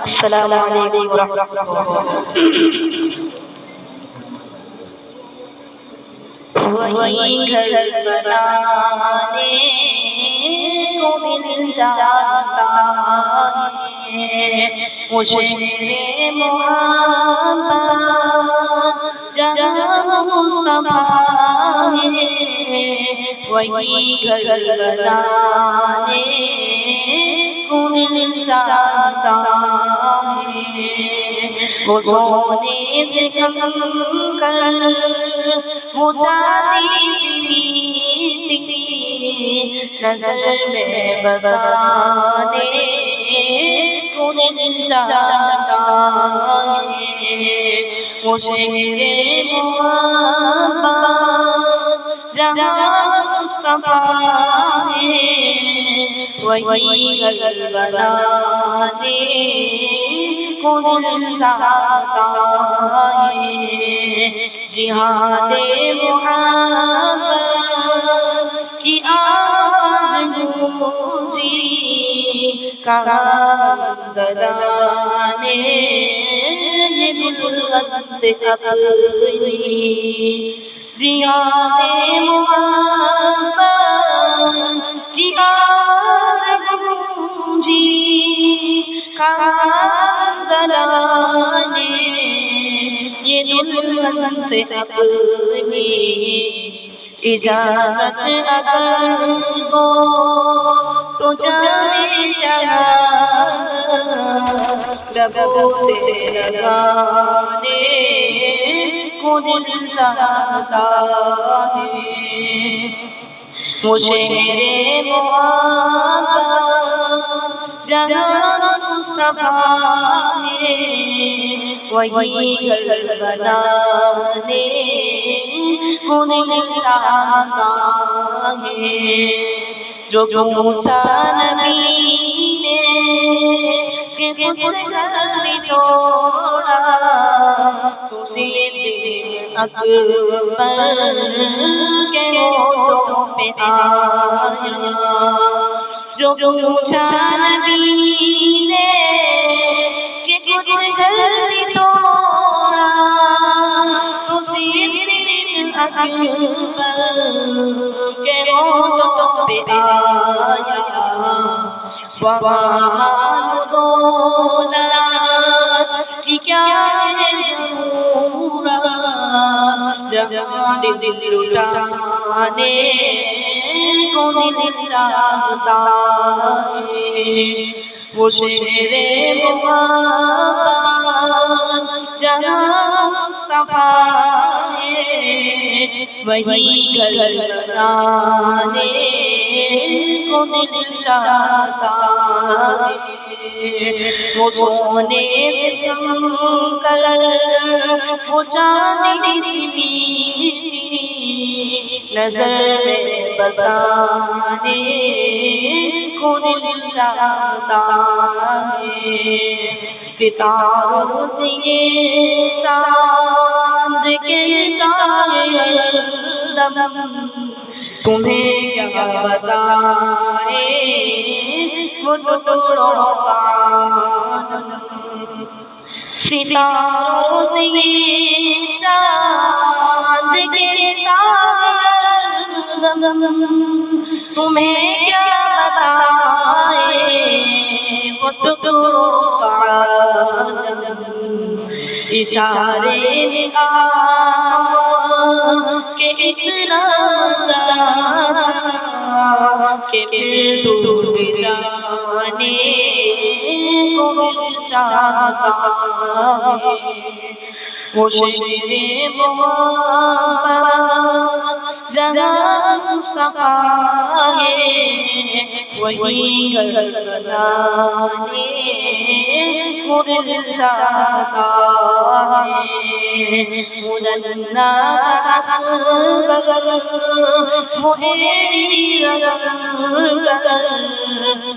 السلام علیکم ورحمۃ اللہ۔ وہی گھر بنانے کو دل چاہتا ہے، مجھے محبت جہاں مصطفیٰ ہے، وہی گھر بنانے کو دل چاہتا ہے، وہ سونے سے کم کر وہ چاندی سی میٹھی نظر میں بسانے کو دل چاہتا ہے، وہ شیر محبت جہاں مصطفیٰ ہے، وہی گھر بنانے کو دل چاہتا ہے، جہاد محبت کی آواز گونجی کہاں زدانے یہ دلہن سے اپنی، جہاد محبت کی آواز گونجی کہاں زدانے یہ دلہن سے اپنی، اجازت اگر ہو تو جانے شہادت لبوں سے لگانے کو دل چاہتا ہے، وہ شیر محبت جہاں مصطفیٰ ہے، وہی گھر بنانے کو دل چاہتا ہے، جو پوچھا نبی نے کہ خود گھر بھی چھوڑا تو صدیق اکبر کے ہونٹوں پہ آیا، جو پوچھا نبی نے کہ کچھ گھر بھی چھوڑا تو صدیق اکبر کے ہونٹوں پہ آیا، ومال دولت کی کیا ہے ضرورت جہاں دل لٹانے کو دل چاہتا ہے، وہ شیر محبت جہاں مصطفیٰ ہے، وہی گھر بنانے کو دل چاہتا ہے، وہ سونے سے کم کر وہ چاندی سی میٹھی نظر میں بسانے کو دل چاہتا ہے، ستاروں سے یہ چاند کے تارے دم تمہیں کیا بتائے وہ ٹکڑوں کا عالم، ستاروں سے یہ چاند کے تارے دم تمہیں کیا بتائے وہ ٹکڑوں کا عالم، اشارے کہ اتنا کہ پھر ٹوٹ جانے کو دل چاہتا ہے، وہ شیر محبت جہاں مصطفیٰ ہے، وہی گھر بنانے کو دل چاہتا ہے، مدنہ اصغر مہری لگر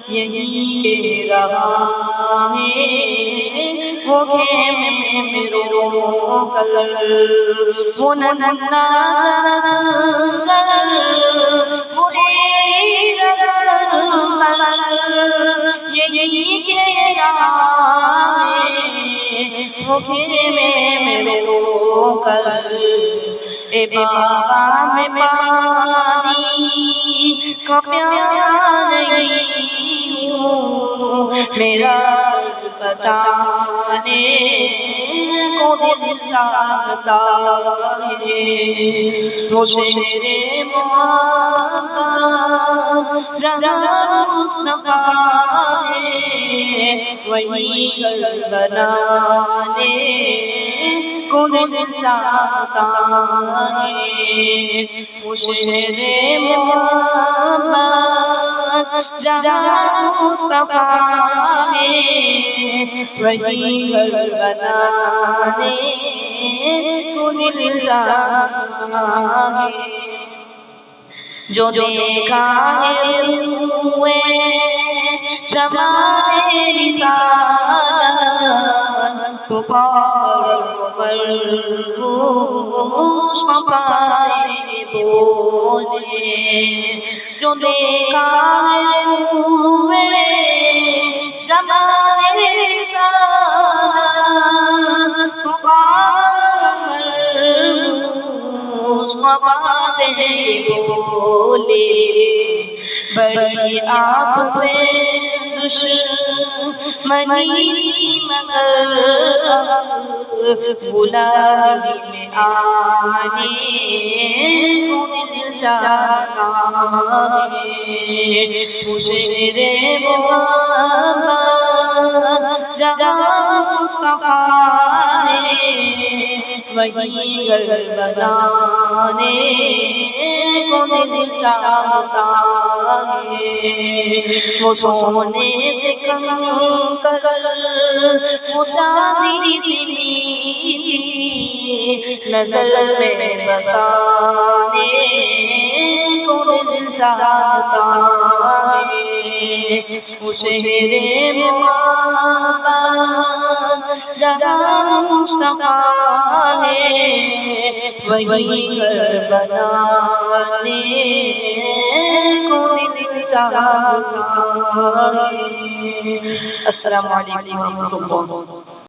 یہی کے رہا ہے، وہ خیمے میں رو کر وہ ننھا اصغر مہری لگر یہی کے رہا خیمے میں رو کر اے بابا میں پانی کا پیاسا نہیں ہوں، میرا کٹانے کو دل چاہتا ہے، وہ شیر محبت جہاں مصطفیٰ ہے، وہی گھر بنانے کو دل چاہتا ہے، وہ شیر محبت جہاں مصطفیٰ ہے، وہی گھر بنانے کو دل چاہتا ہے، جو دیکھا ہے ہوئے زمانے رسالت تو پرگوش مپائے بولے، جو دیکھا ہے ہوئے زمانے رسالت تو پرگوش مپائے بولے، بڑی آپ سے دشمنی مگر غلامی میں آنے کو دل چاہتا ہے، وہ شیر محبت جہاں مصطفیٰ ہے، وہی گھر بنانے کو دل چاہتا ہے، وہ سونے سے کنکر وہ چاندی سی میٹھی نظر میں بسانے کو دل چاہتا ہے، وہ شیر محبت جہاں مصطفیٰ ہے، وہی گھر بنانے کو دل چاہتا ہے۔ السلام علیکم ورحمۃ اللہ۔